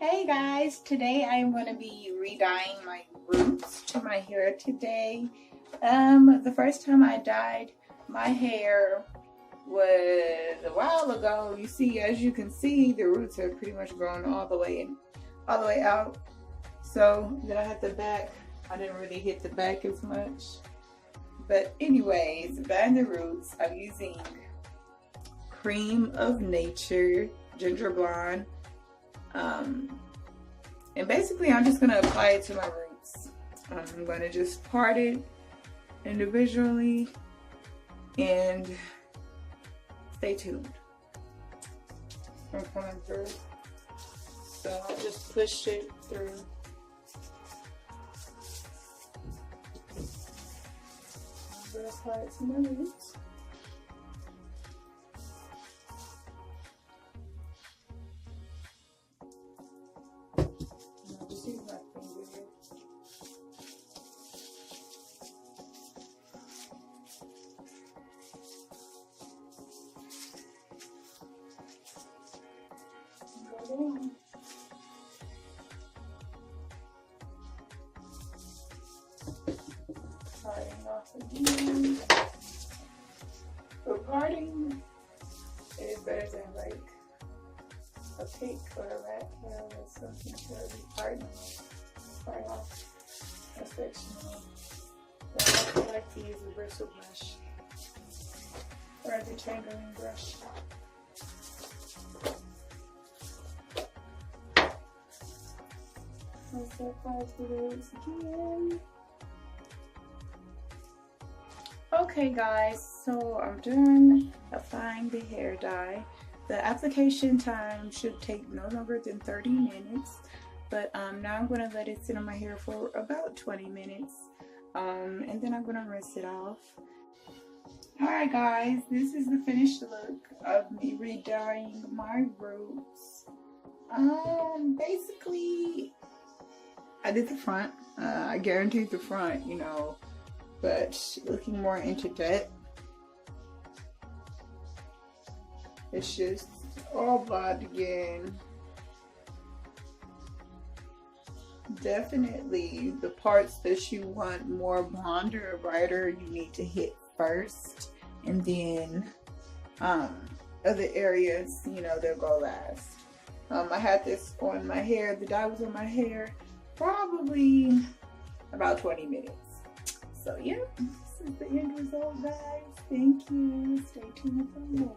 Hey guys, today I'm going to be re-dyeing my roots to my hair today. The first time I dyed my hair was a while ago. You see, as you can see, the roots are pretty much grown all the way out. So then I had the back. I didn't really hit the back as much. But anyways, dyeing the roots, I'm using Creme of Nature Ginger Blonde. And basically I'm just going to apply it to my roots. I'm going to just part it individually and stay tuned. I'm coming through. So I'll just push it through. I'm going to apply it to my roots. Parting off again. For parting, it is better than like a pick or a rat tail or something to be parting off a section of. I like to use a bristle brush or a detangling brush. Let's apply to the roots again. Okay guys, so I'm done applying the hair dye. The application time should take no longer than 30 minutes, but now I'm going to let it sit on my hair for about 20 minutes, and then I'm going to rinse it off. Alright guys, this is the finished look of me re-dyeing my roots. Basically, I did the front. I guaranteed the front, you know, but looking more into depth, it's just all blonde again. Definitely the parts that you want more blonder or brighter, you need to hit first, and then other areas, you know, they'll go last. I had this on my hair, the dye was on my hair probably about 20 minutes. So yeah, this is the end result, guys. Thank you. Stay tuned for more.